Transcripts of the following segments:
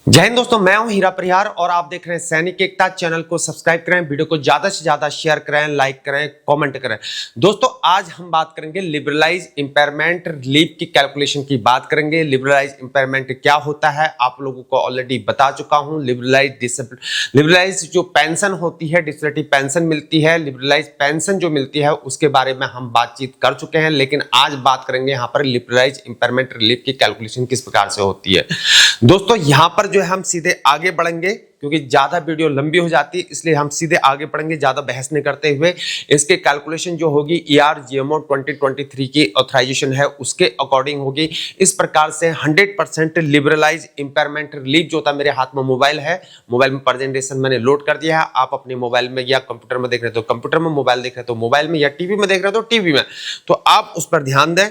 जय हिंद दोस्तों, मैं हूं हीरा परिहार और आप देख रहे हैं सैनिक एकता। चैनल को सब्सक्राइब करें, वीडियो को ज्यादा से ज्यादा शेयर करें, लाइक करें, कमेंट करें। दोस्तों आज हम बात करेंगे लिबरलाइज इंपेयरमेंट रिलीफ की कैलकुलेशन की बात करेंगे। लिबरलाइज इंपेयरमेंट क्या होता है आप लोगों को ऑलरेडी बता चुका हूं। लिबरलाइज जो पेंशन होती है, डिसेबिलिटी पेंशन मिलती है, लिबरलाइज पेंशन जो मिलती है उसके बारे में हम बातचीत कर चुके हैं। लेकिन आज बात करेंगे यहाँ पर लिबरलाइज इंपेयरमेंट रिलीफ की कैलकुलेशन किस प्रकार से होती है। दोस्तों यहाँ पर जो है हम सीधे आगे बढ़ेंगे क्योंकि ज्यादा वीडियो लंबी हो जाती है, इसलिए हम सीधे आगे बढ़ेंगे ज्यादा बहस नहीं करते हुए। इसके कैलकुलेशन जो होगी ER-GMO 2023 की ऑथराइजेशन है उसके अकॉर्डिंग होगी। इस प्रकार से 100% लिबरलाइज इंपेयरमेंट रिलीफ जो होता है, मेरे हाथ में मोबाइल है, मोबाइल में प्रेजेंटेशन मैंने लोड कर दिया है। आप अपने मोबाइल में या कंप्यूटर में देख रहे हो तो कंप्यूटर में, मोबाइल देख रहे हो तो मोबाइल में, या टीवी में देख रहे हो तो टीवी में, तो आप उस पर ध्यान दें।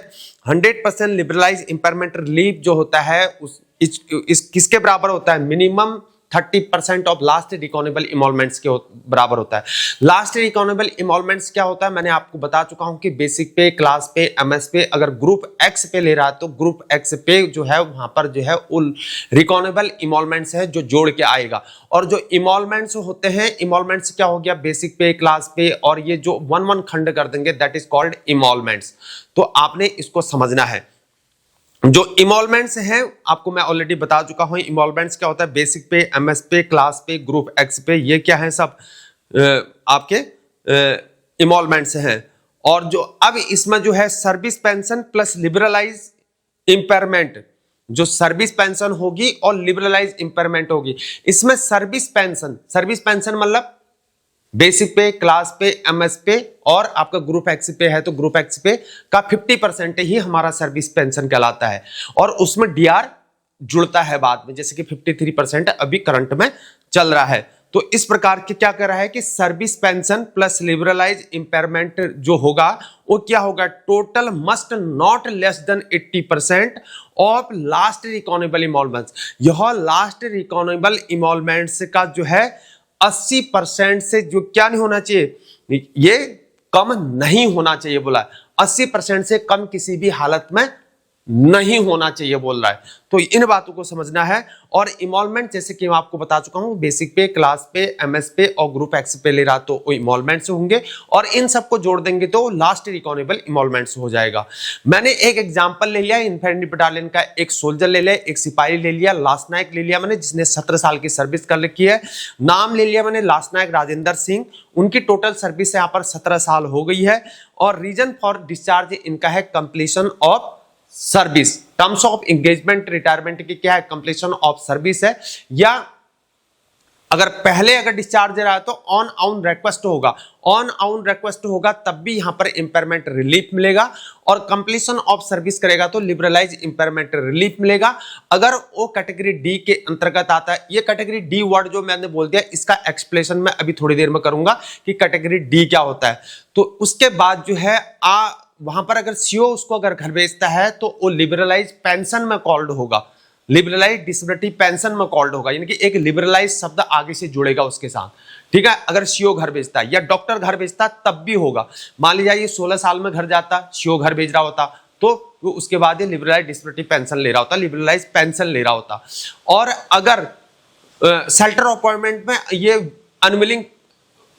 100% लिबरलाइज इंपेयरमेंट रिलीफ जो होता है इस किसके बराबर होता है? मिनिमम 30% ऑफ लास्ट रिकॉनेबल इमॉल्वमेंट्स के बराबर होता है। लास्ट रिकॉनेबल इमॉल्वमेंट्स क्या होता है मैंने आपको बता चुका हूं कि बेसिक पे, क्लास पे, एमएस पे, अगर ग्रुप एक्स पे ले रहा है तो ग्रुप एक्स पे जो है वहां पर जो है रिकॉनेबल इमॉल्वमेंट्स है जो जोड़ के आएगा। और जो इमॉल्वमेंट्स होते हैं, इमॉल्वमेंट्स क्या हो गया? बेसिक पे, क्लास पे, और ये जो वन खंड कर देंगे दैट इज कॉल्ड इमॉल्वमेंट्स। तो आपने इसको समझना है। जो इमॉल्वमेंट्स हैं आपको मैं ऑलरेडी बता चुका हूं। इमॉल्वमेंट्स क्या होता है? बेसिक पे, एमएस पे, क्लास पे, ग्रुप एक्स पे, ये क्या है? सब आपके इमॉल्वमेंट्स हैं। और जो अब इसमें जो है service pension plus liberalise impairment, जो सर्विस पेंशन होगी और लिबरलाइज इंपेयरमेंट होगी, इसमें सर्विस पेंशन मतलब बेसिक पे, क्लास पे, एमएस पे और आपका ग्रुप एक्स पे है तो ग्रुप एक्स पे का 50% ही हमारा सर्विस पेंशन कहलाता है। और उसमें डीआर जुड़ता है बाद में, जैसे कि 53% अभी करंट में चल रहा है। तो इस प्रकार के क्या कर रहा है कि service pension plus liberalise impairment जो होगा वो क्या होगा? Total must not less than 80% of last reckonable emoluments. यह लास्ट रिकॉनेबल इमॉल्वमेंट्स का जो है 80% से जो क्या नहीं होना चाहिए, ये कम नहीं होना चाहिए बोला। 80% से कम किसी भी हालत में नहीं होना चाहिए बोल रहा है। तो इन बातों को समझना है। और इमॉल्वमेंट जैसे कि मैं आपको बता चुका हूं, बेसिक पे, क्लास पे, एमएस पे और ग्रुप एक्स पे ले रहा तो वो इमॉल्वमेंट्स होंगे, और इन सबको जोड़ देंगे तो लास्ट रिकॉनेबल इमॉल्वमेंट्स हो जाएगा। मैंने एक एग्जांपल ले लिया, इन्फेंट्री बटालियन का एक सोल्जर ले लिया, एक सिपाही ले लिया, लास्ट नायक ले लिया मैंने, जिसने 17 साल की सर्विस कर रखी है। नाम ले लिया मैंने लास्ट नायक राजेंद्र सिंह, उनकी टोटल सर्विस यहाँ पर 17 साल हो गई है। और रीजन फॉर डिस्चार्ज इनका है completion of service. Terms of engagement retirement की क्या है? कंप्लीशन ऑफ सर्विस है। या अगर पहले अगर डिस्चार्ज दे रहा है तो ऑन रिक्वेस्ट होगा, ऑन रिक्वेस्ट होगा तब भी यहां पर इंपेयरमेंट रिलीफ मिलेगा। और कंप्लीशन ऑफ सर्विस करेगा तो लिबरलाइज इंपेयरमेंट रिलीफ मिलेगा। अगर वो कैटेगरी डी के अंतर्गत आता है, ये कैटेगरी डी वर्ड जो मैंने बोल दिया इसका एक्सप्लेनेशन मैं अभी थोड़ी देर में करूंगा कि कैटेगरी डी क्या होता है। तो उसके बाद जो है वहां पर अगर सीओ उसको अगर घर भेजता है तो वो लिबरलाइज पेंशन में कॉल्ड होगा, लिबरलाइज डिसेबिलिटी पेंशन में कॉल्ड होगा, यानी कि एक लिबरलाइज शब्द आगे से जुड़ेगा उसके साथ। ठीक है, अगर सीओ घर भेजता है या डॉक्टर घर भेजता है तब भी होगा। मान लीजिए ये 16 साल में घर जाता, सीओ घर भेज रहा होता तो उसके बाद ये लिबरलाइज डिसेबिलिटी पेंशन ले रहा होता, लिबरलाइज पेंशन ले रहा होता। और अगर शेल्टर अपॉइंटमेंट में ये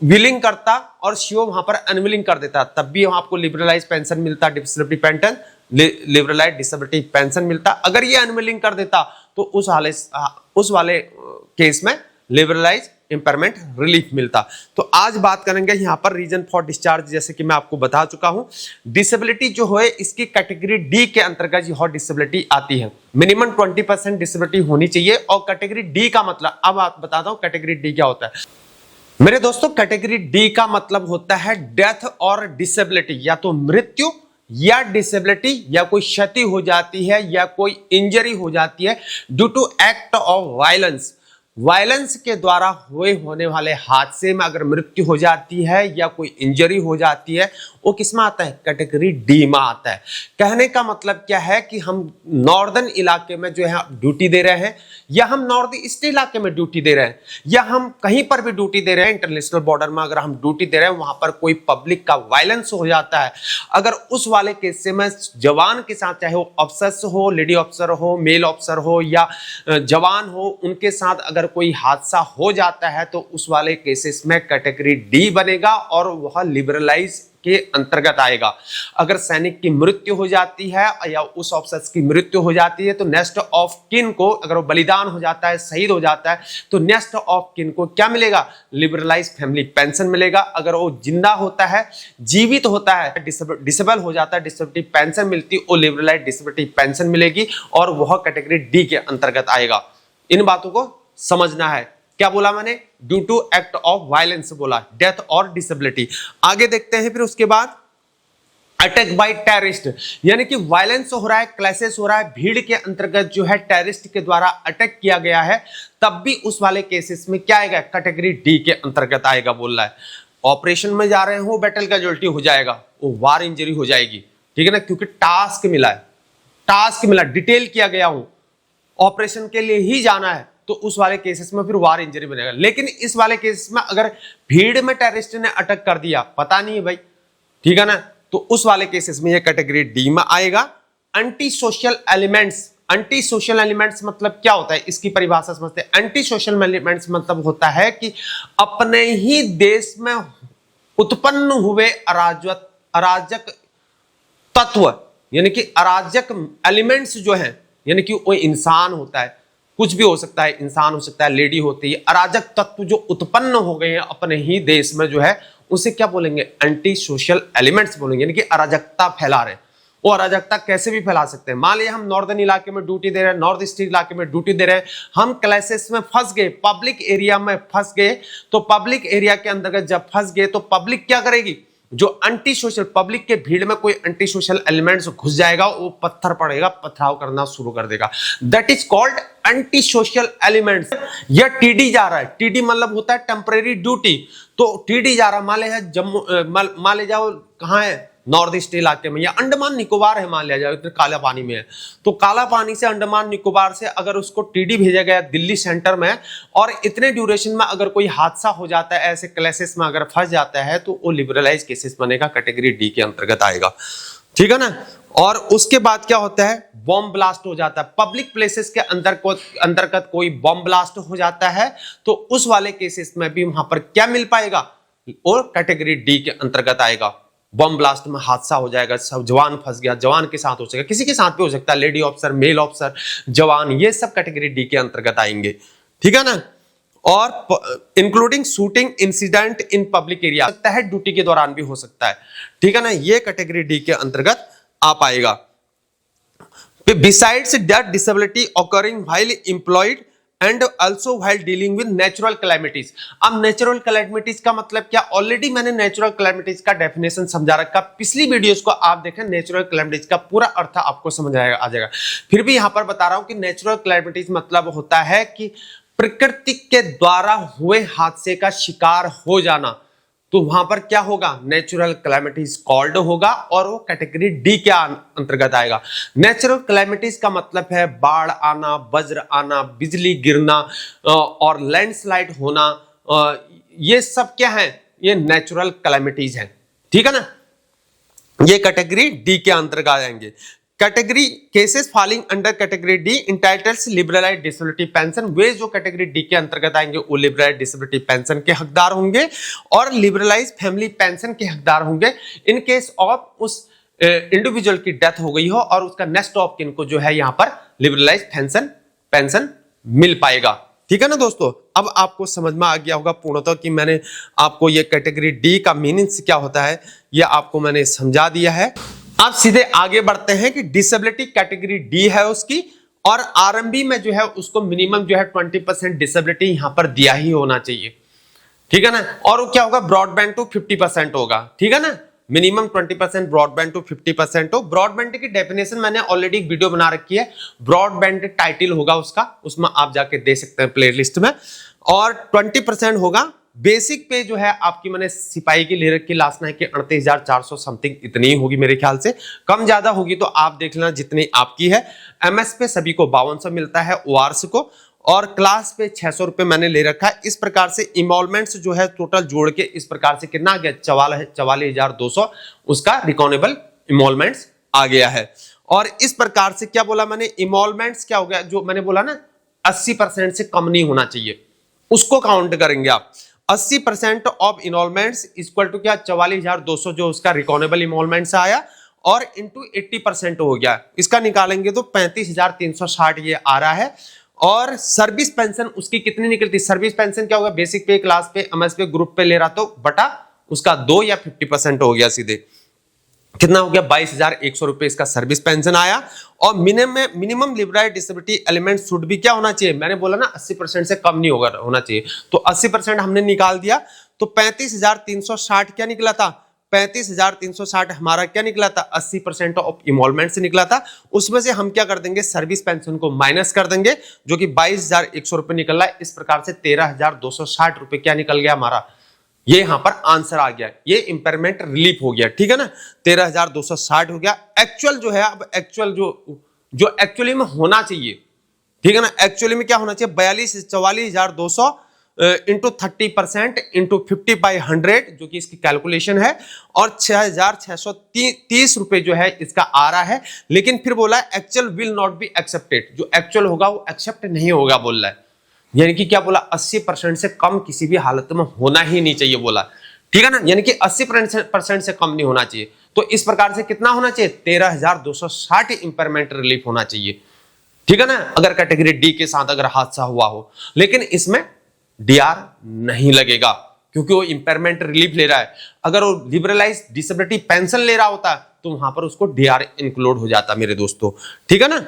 विलिंग करता और सीओ वहां पर अनविलिंग कर देता तब भी आपको लिबरलाइज पेंशन मिलता, disability pension, liberalise disability pension मिलता। अगर ये अनविलिंग कर देता तो उस वाले केस में लिबरलाइज इंपेयरमेंट रिलीफ मिलता। तो आज बात करेंगे यहां पर रीजन फॉर डिस्चार्ज, जैसे कि मैं आपको बता चुका हूं। डिसेबिलिटी जो है इसकी कैटेगरी डी के अंतर्गत यह डिसेबिलिटी आती है। मिनिमम 20% डिसेबिलिटी होनी चाहिए। और कैटेगरी डी का मतलब अब आप बताता हूं कैटेगरी डी क्या होता है मेरे दोस्तों। कैटेगरी डी का मतलब होता है डेथ और डिसेबिलिटी, या तो मृत्यु या डिसेबिलिटी, या कोई क्षति हो जाती है या कोई इंजरी हो जाती है due to act of violence. Violence के द्वारा होने वाले हादसे में अगर मृत्यु हो जाती है या कोई इंजरी हो जाती है, वो किसमें आता है? कैटेगरी डी में आता है। कहने का मतलब क्या है कि हम नॉर्दर्न इलाके में जो है ड्यूटी दे रहे हैं, या हम नॉर्थ ईस्ट इलाके में ड्यूटी दे रहे हैं, या हम कहीं पर भी ड्यूटी दे रहे हैं, इंटरनेशनल बॉर्डर में अगर हम ड्यूटी दे रहे हैं, वहां पर कोई पब्लिक का वायलेंस हो जाता है, अगर उस वाले केस में जवान के साथ, चाहे वो अफसर हो, लेडी अफसर हो, मेल अफसर हो या जवान हो, उनके साथ अगर कोई हादसा हो जाता है तो उस वाले केसेस में कैटेगरी डी बनेगा और वह लिबरलाइज के अंतर्गत आएगा। अगर सैनिक की मृत्यु हो जाती है या उस ऑफिसर की मृत्यु हो जाती है तो नेक्स्ट ऑफ किन को, अगर वो बलिदान हो जाता है, शहीद हो जाता है, तो नेक्स्ट ऑफ किन को क्या मिलेगा? लिबरलाइज फैमिली पेंशन मिलेगा। अगर वो जिंदा होता है, जीवित होता है, डिसेबल हो जाता है, डिसेबिलिटी पेंशन मिलती, वो लिबरलाइज डिसेबिलिटी पेंशन मिलेगी और वह कैटेगरी डी के अंतर्गत आएगा। इन बातों को समझना है। क्या बोला मैंने? Due to act of violence बोला, डेथ और डिसेबिलिटी। आगे देखते हैं फिर उसके बाद अटैक बाय टेररिस्ट, यानी कि वायलेंस हो रहा है, क्लैशेस हो रहा है, भीड़ के अंतर्गत जो है टेररिस्ट के द्वारा अटैक किया गया है, तब भी उस वाले केसेस में क्या आएगा? कैटेगरी डी के अंतर्गत आएगा बोल रहा है। ऑपरेशन में जा रहे हो, बैटल कैजुअल्टी हो जाएगा, वो वार इंजरी हो जाएगी, ठीक है ना, क्योंकि टास्क मिला है, टास्क मिला, डिटेल किया गया हूं, ऑपरेशन के लिए ही जाना है, तो उस वाले केसेस में फिर वार इंजरी बनेगा। लेकिन इस वाले केसेस में अगर भीड़ में टेररिस्ट ने अटैक कर दिया, पता नहीं है भाई, ठीक है ना, तो उस वाले केसेस में ये कैटेगरी डी में आएगा। Anti social elements, anti social elements मतलब क्या होता है, इसकी परिभाषा समझते हैं। एंटी सोशल एलिमेंट्स मतलब होता है कि अपने ही देश में उत्पन्न हुए अराजक तत्व, यानी कि अराजक एलिमेंट्स जो हैं, यानी कि वो इंसान होता है, कुछ भी हो सकता है, इंसान हो सकता है, लेडी होती है, अराजक तत्व जो उत्पन्न हो गए हैं अपने ही देश में जो है, उसे क्या बोलेंगे? एंटी सोशल एलिमेंट्स बोलेंगे, यानी कि अराजकता फैला रहे हैं। वो अराजकता कैसे भी फैला सकते हैं। मान लिया हम नॉर्दर्न इलाके में ड्यूटी दे रहे हैं, नॉर्थ ईस्ट इलाके में ड्यूटी दे रहे हैं, हम क्लासेस में फंस गए, पब्लिक एरिया में फंस गए, तो पब्लिक एरिया के अंतर्गत जब फंस गए तो पब्लिक क्या करेगी? जो एंटी सोशल, पब्लिक के भीड़ में कोई एंटी सोशल एलिमेंट्स घुस जाएगा, वो पत्थर पड़ेगा, पथराव करना शुरू कर देगा। That is called anti social elements. या टीडी जा रहा है, टीडी मतलब होता है टेम्परेरी ड्यूटी, तो टीडी जा रहा है, मान लिया जम्मू, मान ले जाओ कहाँ है, नॉर्थ ईस्ट इलाके में, या अंडमान निकोबार है, मान लिया जाए इतने काला पानी में है, तो काला पानी से, अंडमान निकोबार से अगर उसको टीडी भेजा गया दिल्ली सेंटर में, और इतने ड्यूरेशन में अगर कोई हादसा हो जाता है, ऐसे क्लेसेस में अगर फंस जाता है, तो वो लिबरलाइज केसेस बनेगा, कैटेगरी डी के अंतर्गत आएगा, ठीक है ना। और उसके बाद क्या होता है? बॉम्ब ब्लास्ट हो जाता है, पब्लिक प्लेसेस के अंतर्गत कोई बॉम्ब ब्लास्ट हो जाता है, तो उस वाले केसेस में भी वहां पर क्या मिल पाएगा? और कैटेगरी डी के अंतर्गत आएगा। बॉम्ब ब्लास्ट में हादसा हो जाएगा, सब जवान फंस गया, जवान के साथ हो सकता है, किसी के साथ भी हो सकता है, लेडी ऑफिसर, मेल ऑफिसर, जवान, ये सब कैटेगरी डी के अंतर्गत आएंगे, ठीक है ना। और including shooting incident in public area, सकता है ड्यूटी के दौरान भी हो सकता है, ठीक है ना, ये कैटेगरी डी के अंतर्गत आ पाएगा। Besides death disability occurring while employed and also while dealing with natural calamities. अब नेचुरल कैलेमिटीज का मतलब क्या? ऑलरेडी मैंने नेचुरल कैलेमिटीज का डेफिनेशन समझा रखा, पिछली वीडियोस को आप देखें, नेचुरल कैलेमिटीज का पूरा अर्थ आपको समझ आ जाएगा। फिर भी यहां पर बता रहा हूं कि नेचुरल कैलेमिटीज मतलब होता है कि प्रकृति के द्वारा हुए हादसे का शिकार हो जाना, तो वहां पर क्या होगा? नेचुरल कैलेमिटीज कॉल्ड होगा, और वो कैटेगरी डी के अंतर्गत आएगा। नेचुरल कैलेमिटीज का मतलब है बाढ़ आना, वज्र आना, बिजली गिरना और लैंडस्लाइड होना, ये सब क्या है? ये नेचुरल कैलेमिटीज हैं, ठीक है ना, ये कैटेगरी डी के अंतर्गत आएंगे। Category cases falling under category D entitles liberalised disability pension, वे जो कैटेगरी डी के अंतर्गत आएंगे वो लिबरलाइज्ड डिसेबिलिटी पेंशन के हकदार होंगे और लिबरलाइज्ड फैमिली पेंशन के हकदार होंगे इन केस ऑफ उस इंडिविजुअल की डेथ हो गई हो और उसका नेक्स्ट ऑफ किन को जो है यहाँ पर लिबरलाइज्ड पेंशन मिल पाएगा, ठीक है ना दोस्तों। अब आपको समझ में आ गया होगा पूर्णतः कि मैंने आपको ये कैटेगरी डी का मीनिंग्स क्या होता है ये आपको मैंने समझा दिया है। अब सीधे आगे बढ़ते हैं कि डिसेबिलिटी कैटेगरी डी है उसकी, और आरएमबी में जो है उसको मिनिमम जो है 20% डिसेबिलिटी यहां पर दिया ही होना चाहिए, ठीक है ना। और वो क्या होगा? ब्रॉडबैंड टू 50% होगा, ठीक है ना। मिनिमम 20%, ब्रॉडबैंड टू 50% हो। ब्रॉडबैंड की डेफिनेशन मैंने ऑलरेडी एक वीडियो बना रखी है, ब्रॉडबैंड टाइटल होगा उसका, उसमें आप जाके दे सकते हैं प्लेलिस्ट में। और 20% होगा बेसिक पे जो है आपकी, मैंने सिपाही की ले रखी लास्ट नाइट की 38,400 समथिंग, इतनी ही होगी मेरे ख्याल से, कम ज्यादा होगी तो आप देख लेना जितनी आपकी है। एमएस पे सभी को 5200 मिलता है ओआरस को, और क्लास पे 600 रुपए मैंने ले रखा है। इस प्रकार से इमॉल्वमेंट्स जो है टोटल जोड़ के इस प्रकार से कितना आ गया, 44,200 उसका रिकॉनेबल इमॉल्वमेंट्स आ गया है। और इस प्रकार से क्या बोला मैंने, इमॉल्वमेंट्स क्या हो गया, जो मैंने बोला ना 80% से कम नहीं होना चाहिए, उसको काउंट करेंगे आप। 80% ऑफ इनॉलमेंट्स इक्वल टू क्या, 44,200 जो उसका रिकॉनेबल इनॉलमेंट्स आया, और इंटू 80% हो गया, इसका निकालेंगे तो 35,360 ये आ रहा है। और सर्विस पेंशन उसकी कितनी निकलती, सर्विस पेंशन क्या होगा, बेसिक पे, क्लास पे, एमएस पे, ग्रुप पे ले रहा तो बटा उसका 2 या 50% हो गया, सीधे कितना हो गया, 22,100 रुपए इसका सर्विस पेंशन आया। और मिनिमम लिबराइज डिसेबिलिटी एलिमेंट शुड भी क्या होना चाहिए, मैंने बोला ना 80% से कम नहीं होना चाहिए, तो 80% हमने निकाल दिया, तो 35,360 क्या निकला था, 35,360 हमारा क्या निकला था, 80% ऑफ इमॉल्वमेंट से निकला था। उसमें से हम क्या कर देंगे, सर्विस पेंशन को माइनस कर देंगे, जो कि 22,100 रुपए निकल रहा है। इस प्रकार से 13,260 रुपए क्या निकल गया हमारा, ये यहां पर आंसर आ गया, ये इंपेयरमेंट रिलीफ हो गया, ठीक है ना, 13,260 हो गया। एक्चुअल जो है, अब एक्चुअल जो एक्चुअली में होना चाहिए, ठीक है ना, एक्चुअली में क्या होना चाहिए, 44,200 इंटू 30% इंटू 50/100 जो कि इसकी कैलकुलेशन है, और 6,630 रुपए जो है इसका आ रहा है। लेकिन फिर बोला actual will not be accepted, जो एक्चुअल होगा वो एक्सेप्ट नहीं होगा बोल रहा है, यानी कि क्या बोला, 80% से कम किसी भी हालत में होना ही नहीं चाहिए बोला, ठीक है ना, यानी कि 80% से कम नहीं होना चाहिए। तो इस प्रकार से कितना होना चाहिए, 13,260 इंपेयरमेंट रिलीफ होना चाहिए, ठीक है ना, अगर कैटेगरी डी के साथ अगर हादसा हुआ हो। लेकिन इसमें डीआर नहीं लगेगा, क्योंकि वो इंपेयरमेंट रिलीफ ले रहा है। अगर वो लिबरलाइज डिसेबिलिटी पेंशन ले रहा होता तो वहां पर उसको डीआर इंक्लूड हो जाता मेरे दोस्तों, ठीक है ना।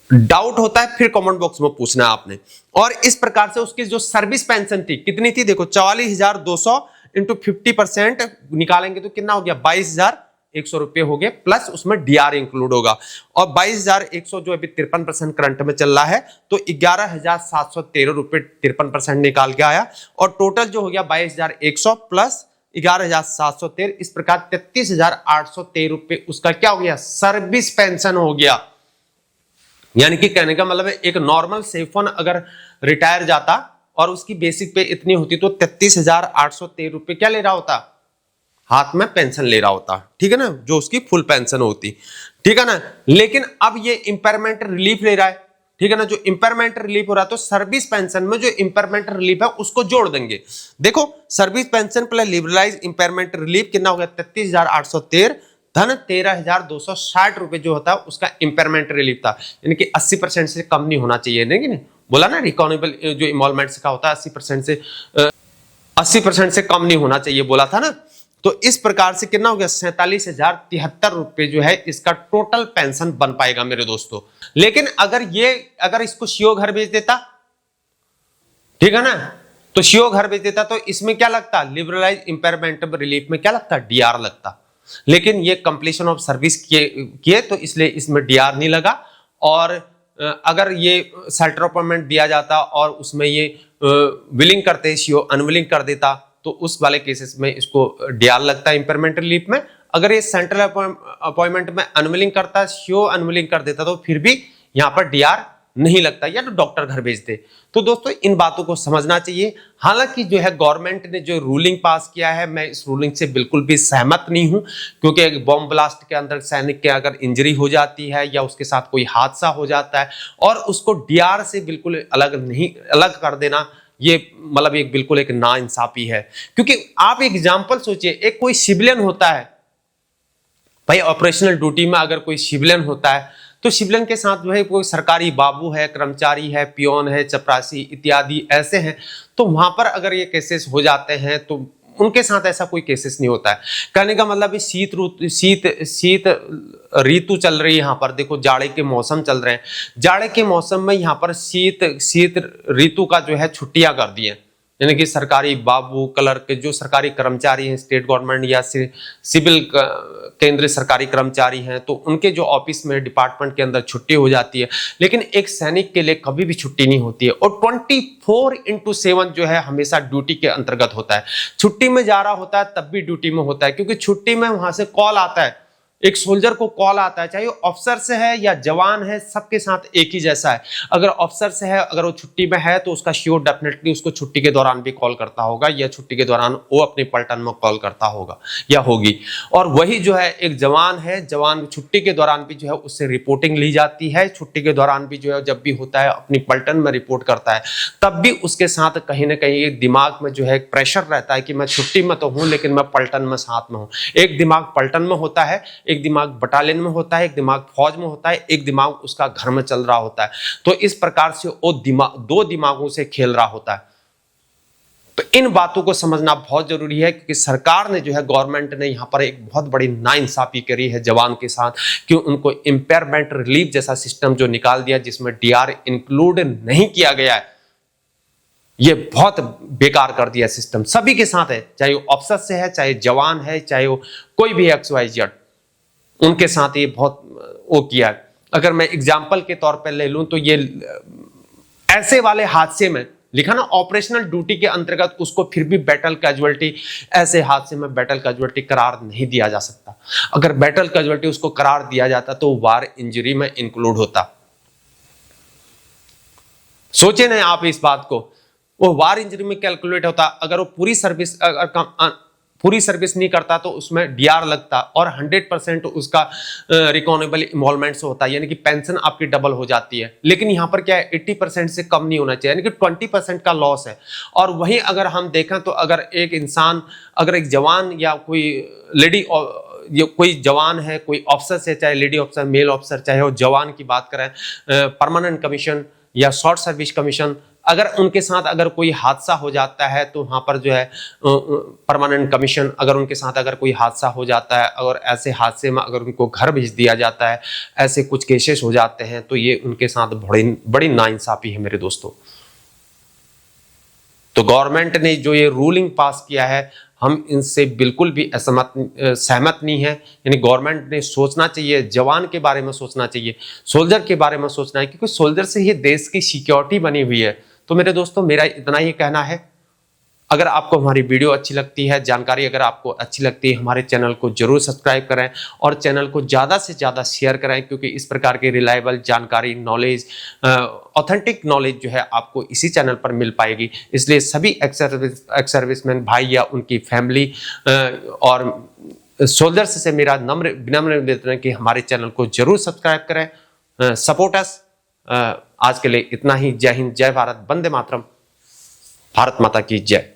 डाउट होता है फिर कमेंट बॉक्स में पूछना आपने। और इस प्रकार से उसकी जो सर्विस पेंशन थी कितनी थी, देखो 44,200 इंटू 50% निकालेंगे तो कितना हो गया, 22,100 रुपए हो गए, प्लस उसमें डीआर इंक्लूड होगा। और 22,100 जो अभी 53% करंट में चल रहा है, तो 11,713 रुपए 53% निकाल के आया, और टोटल जो हो गया 22,100 प्लस 11,713, इस प्रकार 33,813 रुपए उसका क्या हो गया, सर्विस पेंशन हो गया। यानी कि कहने का मतलब है, एक नॉर्मल सेफन अगर रिटायर जाता और उसकी बेसिक पे इतनी होती तो 33,813 रुपए क्या ले रहा होता, हाथ में पेंशन ले रहा होता, ठीक है ना, जो उसकी फुल पेंशन होती, ठीक है ना। लेकिन अब ये इंपेयरमेंट रिलीफ ले रहा है, ठीक है ना, जो इंपेयरमेंट रिलीफ हो रहा है, तो सर्विस पेंशन में जो इंपेयरमेंट रिलीफ है उसको जोड़ देंगे। देखो service pension plus liberalise impairment relief कितना हो गया, 33,813 धन 13,260 रुपए जो होता है उसका इंपेयरमेंट रिलीफ था, यानी कि 80% से कम नहीं होना चाहिए, नहीं बोला ना, रिकॉनेबल जो इमॉल्वमेंट्स का होता है 80% से कम नहीं होना चाहिए बोला था ना। तो इस प्रकार से कितना हो गया, 47,073 रुपए जो है इसका टोटल पेंशन बन पाएगा मेरे दोस्तों। लेकिन अगर इसको सीओ घर भेज देता, ठीक है ना, तो सीओ घर भेज देता तो इसमें क्या लगता, लिबरलाइज इंपेयरमेंट रिलीफ में क्या लगता, डीआर लगता। लेकिन ये कंप्लीशन ऑफ सर्विस किए तो इसलिए इसमें डीआर नहीं लगा। और अगर ये सेल्टर अपॉइंटमेंट दिया जाता और उसमें ये विलिंग करते, सीओ अनविलिंग कर देता, तो उस वाले केसेस में इसको डीआर लगता है इंपेयरमेंट रिलीफ में। अगर ये सेंट्रल अपॉइंटमेंट में अनविलिंग करता, सीओ अनविलिंग कर देता, तो फिर भी यहां पर डीआर नहीं लगता, या तो डॉक्टर घर भेज दे। तो दोस्तों इन बातों को समझना चाहिए। हालांकि जो है गवर्नमेंट ने जो रूलिंग पास किया है, मैं इस रूलिंग से बिल्कुल भी सहमत नहीं हूं, क्योंकि एक बॉम्ब ब्लास्ट के अंदर सैनिक के अगर इंजरी हो जाती है या उसके साथ कोई हादसा हो जाता है और उसको डीआर से बिल्कुल अलग कर देना, ये मतलब एक बिल्कुल एक नाइंसाफी है। क्योंकि आप एग्जाम्पल सोचिए, एक कोई सिविलियन होता है भाई, ऑपरेशनल ड्यूटी में अगर कोई सिविलियन होता है तो सिविलियन के साथ जो है कोई सरकारी बाबू है, कर्मचारी है, पियोन है, चपरासी इत्यादि ऐसे हैं, तो वहां पर अगर ये केसेस हो जाते हैं तो उनके साथ ऐसा कोई केसेस नहीं होता है। कहने का मतलब शीत ऋतु चल रही है, यहाँ पर देखो जाड़े के मौसम चल रहे हैं, जाड़े के मौसम में यहाँ पर शीत ऋतु का जो है छुट्टियां कर दी है, यानी कि सरकारी बाबू, क्लर्क, जो सरकारी कर्मचारी हैं स्टेट गवर्नमेंट या सिविल केंद्रीय सरकारी कर्मचारी हैं, तो उनके जो ऑफिस में डिपार्टमेंट के अंदर छुट्टी हो जाती है, लेकिन एक सैनिक के लिए कभी भी छुट्टी नहीं होती है और 24/7 जो है हमेशा ड्यूटी के अंतर्गत होता है। छुट्टी में जा रहा होता है तब भी ड्यूटी में होता है, क्योंकि छुट्टी में वहां से कॉल आता है, एक सोल्जर को कॉल आता है, चाहे वो ऑफिसर से है या जवान है, सबके साथ एक ही जैसा है। अगर ऑफिसर से है, अगर वो छुट्टी में है तो उसका श्योर डेफिनेटली उसको छुट्टी के दौरान भी कॉल करता होगा या छुट्टी के दौरान वो अपने पलटन में कॉल करता होगा या होगी। और वही जो है एक जवान है, जवान छुट्टी के दौरान भी जो है उससे रिपोर्टिंग ली जाती है, छुट्टी के दौरान भी जो है जब भी होता है अपनी पलटन में रिपोर्ट करता है, तब भी उसके साथ कहीं ना कहीं एक दिमाग में जो है एक प्रेशर रहता है कि मैं छुट्टी में तो हूं लेकिन मैं पलटन में साथ में हूं। एक दिमाग पलटन में होता है, एक दिमाग बटालियन में होता है, एक दिमाग फौज में होता है, एक दिमाग उसका घर में चल रहा होता है। तो इस प्रकार से वो दो दिमागों से खेल रहा होता है। तो इन बातों को समझना बहुत जरूरी है, क्योंकि सरकार ने जो है, गवर्नमेंट ने यहां पर एक बहुत बड़ी नाइंसाफी करी है जवान के साथ, कि उनको इंपेयरमेंट रिलीफ जैसा सिस्टम जो निकाल दिया जिसमें डीआर इंक्लूड नहीं किया गया है, ये बहुत बेकार कर दिया सिस्टम। सभी के साथ है, चाहे वो ऑफिसर से है, चाहे जवान है, चाहे वो कोई भी XYZ, उनके साथ ये बहुत वो किया है। अगर मैं एग्जाम्पल के तौर पर ले लूं तो ये ऐसे वाले हादसे में लिखा ना ऑपरेशनल ड्यूटी के अंतर्गत उसको फिर भी बैटल कैजुअल्टी, ऐसे हादसे में बैटल कैजुअल्टी करार नहीं दिया जा सकता। अगर बैटल कैजुअल्टी उसको करार दिया जाता तो वार इंजरी में इंक्लूड होता। सोचे ना आप इस बात को, वो वार इंजरी में कैलकुलेट होता। अगर वो पूरी सर्विस नहीं करता तो उसमें डीआर लगता और 100% उसका रिकॉनेबल इन्वॉल्वमेंट से होता है, यानी कि पेंशन आपकी डबल हो जाती है। लेकिन यहां पर क्या है, 80% से कम नहीं होना चाहिए, यानी कि 20% का लॉस है। और वहीं अगर हम देखें तो अगर एक इंसान, अगर एक जवान या कोई लेडी, कोई जवान है, कोई ऑफिसर से, चाहे लेडी ऑफिसर, मेल ऑफिसर, चाहे वो जवान की बात करें, परमानेंट कमीशन या शॉर्ट सर्विस कमीशन, अगर उनके साथ अगर कोई हादसा हो जाता है तो वहां पर जो है परमानेंट कमीशन, अगर उनके साथ अगर कोई हादसा हो जाता है और ऐसे हादसे में अगर उनको घर भेज दिया जाता है, ऐसे कुछ केसेस हो जाते हैं, तो ये उनके साथ बड़ी नाइंसाफी है मेरे दोस्तों। तो गवर्नमेंट ने जो ये रूलिंग पास किया है, हम इनसे बिल्कुल भी सहमत नहीं है। यानी गवर्नमेंट ने सोचना चाहिए, जवान के बारे में सोचना चाहिए, सोल्जर के बारे में सोचना है, क्योंकि सोल्जर से ही देश की सिक्योरिटी बनी हुई है। तो मेरे दोस्तों, मेरा इतना ही कहना है। अगर आपको हमारी वीडियो अच्छी लगती है, जानकारी अगर आपको अच्छी लगती है, हमारे चैनल को जरूर सब्सक्राइब करें और चैनल को ज़्यादा से ज़्यादा शेयर करें, क्योंकि इस प्रकार की रिलायबल जानकारी, नॉलेज, ऑथेंटिक नॉलेज जो है आपको इसी चैनल पर मिल पाएगी। इसलिए सभी एक्स सर्विसमैन भाई या उनकी फैमिली और सोल्जर्स से मेरा विनम्र निवेदन है कि हमारे चैनल को जरूर सब्सक्राइब करें, सपोर्ट अस। आज के लिए इतना ही। जय हिंद, जय भारत, वंदे मातरम, भारत माता की जय।